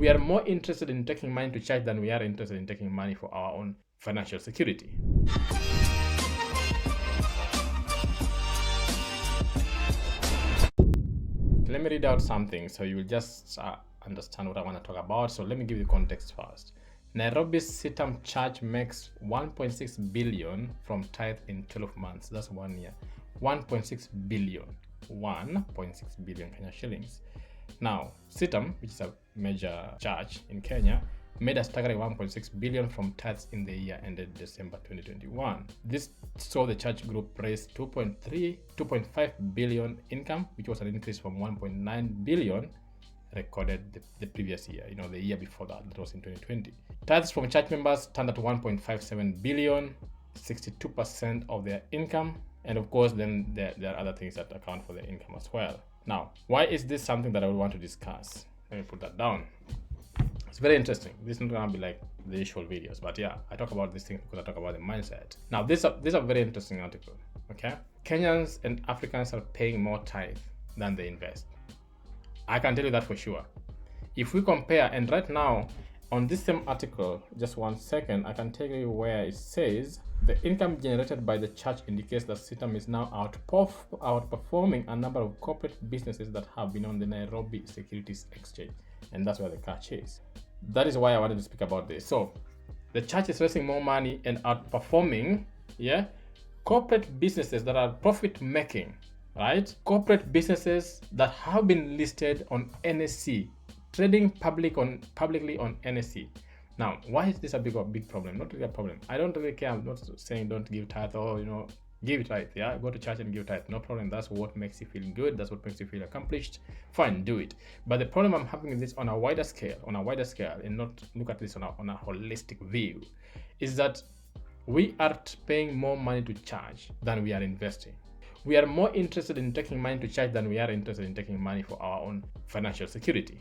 We are more interested in taking money to church than we are interested in taking money for our own financial security. Let me read out something so you will just understand what I want to talk about. So let me give you context first. Nairobi's Sitam Church makes 1.6 billion from tithe in 12 months. That's 1 year. 1.6 billion. 1.6 billion Kenya shillings. Now, Sitam, which is a major church in Kenya, made a staggering 1.6 billion from tithes in the year ended December 2021. This saw the church group raise 2.5 billion income, which was an increase from 1.9 billion recorded the previous year, the year before that was in 2020. Tithes from church members stand at 1.57 billion, 62% of their income. And of course, then there are other things that account for the income as well. Now, why is this something that I would want to discuss? Let me put that down. It's very interesting. This is not going to be like the usual videos, but yeah, I talk about these things because I talk about the mindset. Now, this is a very interesting article, okay? Kenyans and Africans are paying more tithe than they invest. I can tell you that for sure. If we compare, and right now, on this same article, just 1 second, I can tell you where it says, the income generated by the church indicates that Sitam is now outperforming a number of corporate businesses that have been on the Nairobi Securities Exchange. And that's where the catch is. That is why I wanted to speak about this. So the church is raising more money and outperforming, corporate businesses that are profit making, right? Corporate businesses that have been listed on NSE, trading publicly on NSE. Now, why is this a big problem? Not really a problem. I don't really care. I'm not saying don't give tithe or, give tithe. Yeah, go to church and give tithe. No problem. That's what makes you feel good. That's what makes you feel accomplished. Fine, do it. But the problem I'm having with this on a wider scale, and not look at this on a holistic view, is that we are paying more money to church than we are investing. We are more interested in taking money to church than we are interested in taking money for our own financial security.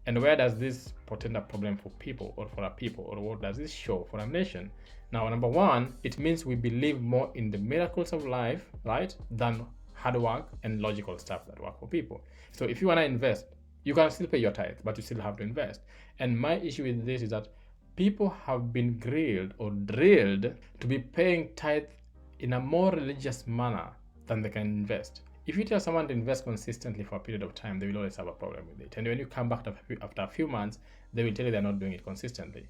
And where does this portend a problem for people or for our people, or what does this show for a nation? Now, number one, it means we believe more in the miracles of life, right, than hard work and logical stuff that work for people. So if you want to invest, you can still pay your tithe, but you still have to invest. And my issue with this is that people have been grilled or drilled to be paying tithe in a more religious manner than they can invest. If you tell someone to invest consistently for a period of time, they will always have a problem with it. And when you come back after a few months, they will tell you they're not doing it consistently.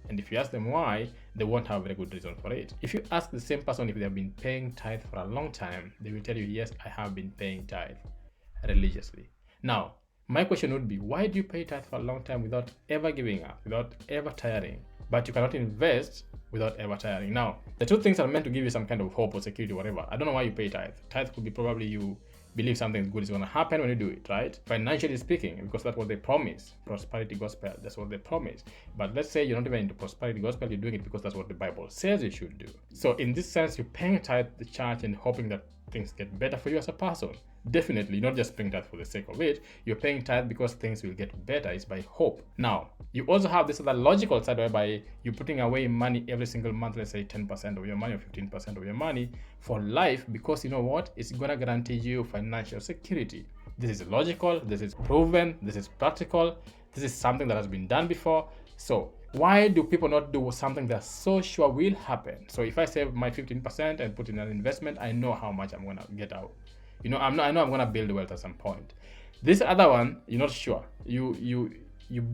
And if you ask them why, they won't have a very good reason for it. If you ask the same person if they've been paying tithe for a long time, they will tell you, yes, I have been paying tithe religiously. Now, my question would be, why do you pay tithe for a long time without ever giving up, without ever tiring? But you cannot invest without ever tiring. Now, the two things are meant to give you some kind of hope or security, whatever. I don't know why you pay tithe. Tithe could be probably you believe something good is going to happen when you do it, right? Financially speaking, because that's what they promise. Prosperity gospel, that's what they promise. But let's say you're not even into prosperity gospel, you're doing it because that's what the Bible says you should do. So in this sense, you're paying tithe the church and hoping that things get better for you as a person. Definitely, not just paying tithe for the sake of it. You're paying tithe because things will get better. It's by hope. Now, you also have this other logical side whereby you're putting away money every single month, let's say 10% of your money or 15% of your money for life, because you know what? It's going to guarantee you financial security. This is logical. This is proven. This is practical. This is something that has been done before. So why do people not do something they're so sure will happen? So if I save my 15% and put in an investment, I know how much I'm going to get out. I know I'm going to build wealth at some point. This other one, you're not sure. You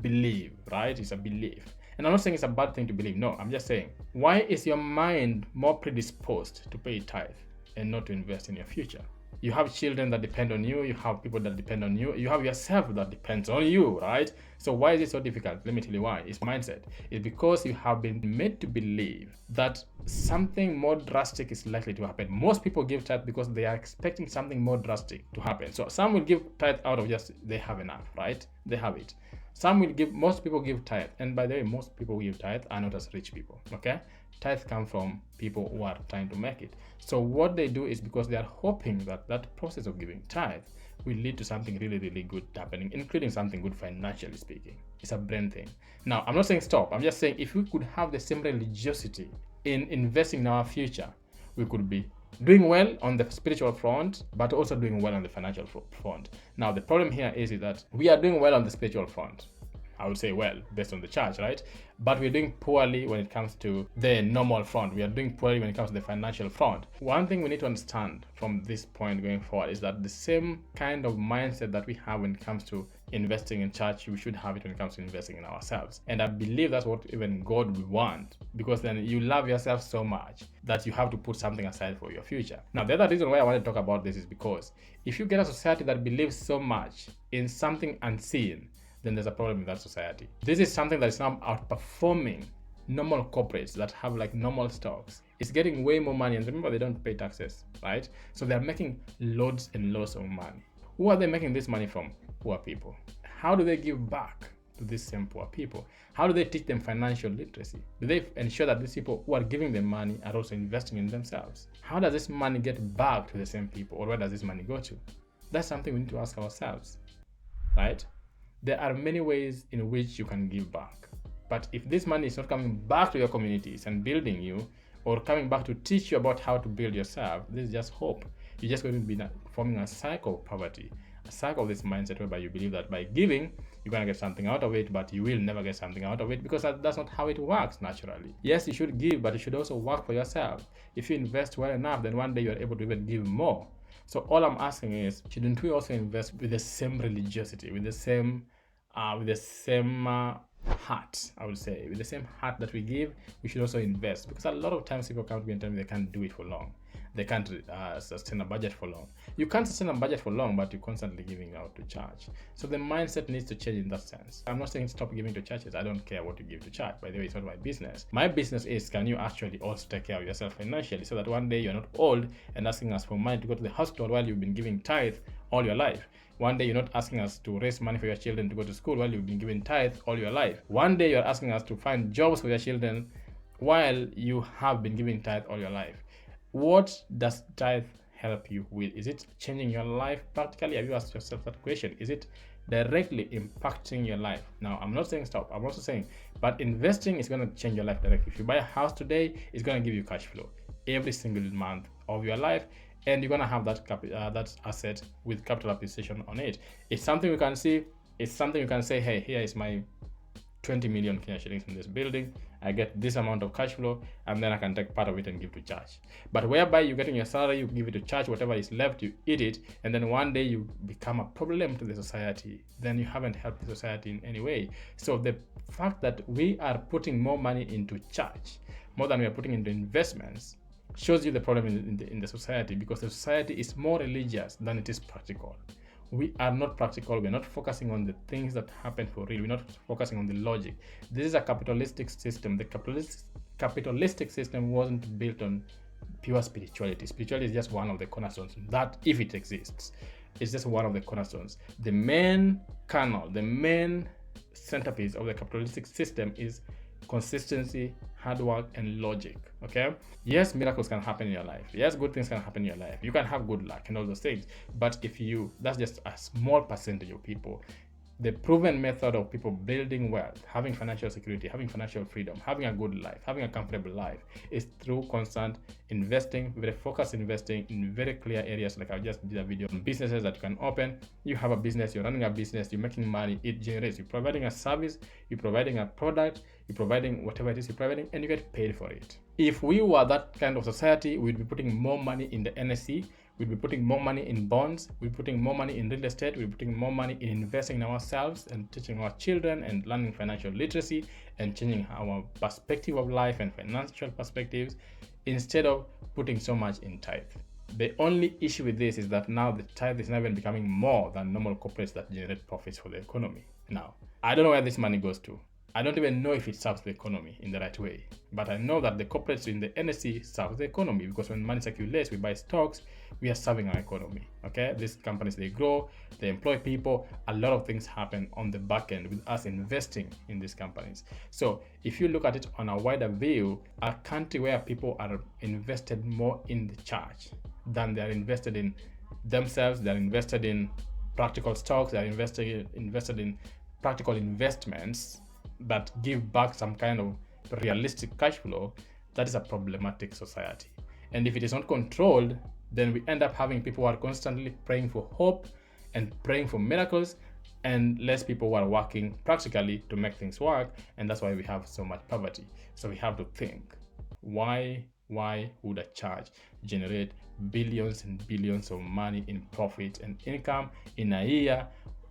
believe, right? It's a belief. And I'm not saying it's a bad thing to believe. No, I'm just saying, why is your mind more predisposed to pay tithe and not to invest in your future? You have children that depend on you. You have people that depend on you. You have yourself that depends on you, right? So why is it so difficult? Let me tell you why. It's mindset. It's because you have been made to believe that something more drastic is likely to happen. Most people give tithe because they are expecting something more drastic to happen. So some will give tithe out of just they have enough, right? They have it. Most people give tithe. And by the way, most people who give tithe are not as rich people, okay? Tithe come from people who are trying to make it. So what they do is because they are hoping that that process of giving tithe will lead to something really, really good happening, including something good financially speaking. It's a brain thing. Now, I'm not saying stop. I'm just saying if we could have the same religiosity in investing in our future, we could be doing well on the spiritual front, but also doing well on the financial front. Now, the problem here is that we are doing well on the spiritual front. I would say well, based on the church, right? But we're doing poorly when it comes to the normal front. We are doing poorly when it comes to the financial front. One thing we need to understand from this point going forward is that the same kind of mindset that we have when it comes to investing in church, we should have it when it comes to investing in ourselves. And I believe that's what even God would want, because then you love yourself so much that you have to put something aside for your future. Now, the other reason why I want to talk about this is because if you get a society that believes so much in something unseen, then there's a problem in that society. This is something that is now outperforming normal corporates that have like normal stocks. It's getting way more money, and remember, they don't pay taxes, right? So they're making loads and loads of money. Who are they making this money from? Poor people. How do they give back to these same poor people? How do they teach them financial literacy? Do they ensure that these people who are giving them money are also investing in themselves? How does this money get back to the same people, or where does this money go to? That's something we need to ask ourselves, right? There are many ways in which you can give back. But if this money is not coming back to your communities and building you, or coming back to teach you about how to build yourself, this is just hope. You're just going to be forming a cycle of poverty, a cycle of this mindset whereby you believe that by giving, you're going to get something out of it, but you will never get something out of it, because that's not how it works naturally. Yes, you should give, but you should also work for yourself. If you invest well enough, then one day you're able to even give more. So all I'm asking is, shouldn't we also invest with the same religiosity, with the same heart, I would say, with the same heart that we give, we should also invest, because a lot of times people come to me and tell me they can't do it for long. They can't sustain a budget for long. You can't sustain a budget for long, but you're constantly giving out to church. So the mindset needs to change in that sense. I'm not saying stop giving to churches. I don't care what you give to church. By the way, it's not my business. My business is, can you actually also take care of yourself financially, so that one day you're not old and asking us for money to go to the hospital while you've been giving tithe all your life. One day you're not asking us to raise money for your children to go to school while you've been giving tithe all your life. One day you're asking us to find jobs for your children while you have been giving tithe all your life. What does tithe help you with? Is it changing your life practically? Have you asked yourself that question? Is it directly impacting your life? Now, I'm not saying stop. I'm also saying, but investing is going to change your life directly. If you buy a house today, it's going to give you cash flow every single month of your life, and you're going to have that asset with capital appreciation on it. It's something we can see. It's something you can say, hey, here is my 20 million Kenya shillings in this building. I get this amount of cash flow, and then I can take part of it and give to church. But whereby you're getting your salary, you give it to church, whatever is left, you eat it, and then one day you become a problem to the society, then you haven't helped the society in any way. So the fact that we are putting more money into church, more than we are putting into investments, shows you the problem in the society, because the society is more religious than it is practical. We are not practical. We're not focusing on the things that happen for real. We're not focusing on the logic. This is a capitalistic system. The capitalistic system wasn't built on pure spirituality. Spirituality is just one of the cornerstones. That, if it exists, is just one of the cornerstones. The main kernel, the main centerpiece of the capitalistic system is consistency, hard work, and logic. Okay, yes, miracles can happen in your life. Yes, good things can happen in your life. You can have good luck and all those things, but that's just a small percentage of people. The proven method of people building wealth, having financial security, having financial freedom, having a good life, having a comfortable life, is through constant investing, very focused investing in very clear areas. Like I just did a video on businesses that you can open. You have a business, you're running a business, you're making money, it generates. You're providing a service, you're providing a product, you're providing whatever it is you're providing, and you get paid for it. If we were that kind of society, we'd be putting more money in the NSE, we'd be putting more money in bonds, we'd be putting more money in real estate, we'd be putting more money in investing in ourselves and teaching our children and learning financial literacy and changing our perspective of life and financial perspectives, instead of putting so much in tithe. The only issue with this is that now the tithe is not even becoming more than normal corporates that generate profits for the economy. Now, I don't know where this money goes to. I don't even know if it serves the economy in the right way. But I know that the corporates in the NSE serve the economy, because when money circulates, we buy stocks, we are serving our economy. Okay, these companies, they grow, they employ people, a lot of things happen on the back end with us investing in these companies. So if you look at it on a wider view, a country where people are invested more in the church than they are invested in themselves, they're invested in practical stocks, they're invested in practical investments that give back some kind of realistic cash flow, that is a problematic society. And if it is not controlled, then we end up having people who are constantly praying for hope and praying for miracles, and less people who are working practically to make things work, and that's why we have so much poverty. So we have to think, why would a church generate billions and billions of money in profit and income in a year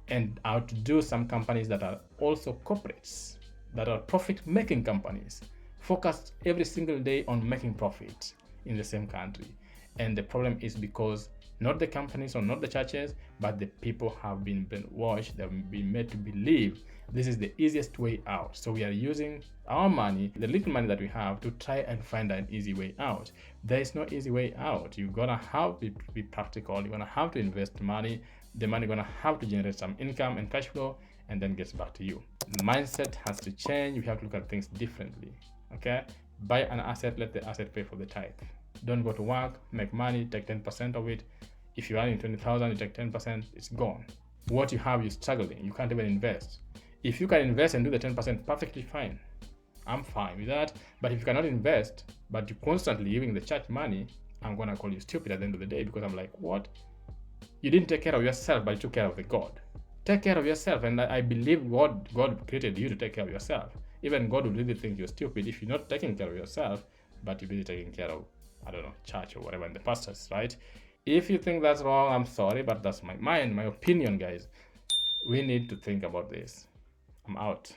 and outdo some companies that are also corporates, that are profit-making companies, focused every single day on making profit in the same country? And the problem is because not the companies or not the churches, but the people have been brainwashed. They've been made to believe this is the easiest way out. So we are using our money, the little money that we have, to try and find an easy way out. There is no easy way out. You're gonna have to be practical. You're gonna have to invest money. The money gonna have to generate some income and cash flow, and then gets back to you. Mindset has to change. You have to look at things differently. Okay? Buy an asset, let the asset pay for the tithe. Don't go to work, make money, take 10% of it. If you're earning 20,000, you take 10%, it's gone. What you have, you're struggling. You can't even invest. If you can invest and do the 10%, perfectly fine. I'm fine with that. But if you cannot invest, but you're constantly giving the church money, I'm gonna call you stupid at the end of the day, because I'm like, what? You didn't take care of yourself, but you took care of the God. Take care of yourself, and I believe God created you to take care of yourself. Even God would really think you're stupid if you're not taking care of yourself, but you're busy taking care of, I don't know, church or whatever, and the pastors, right? If you think that's wrong, I'm sorry, but that's my opinion, guys. We need to think about this. I'm out.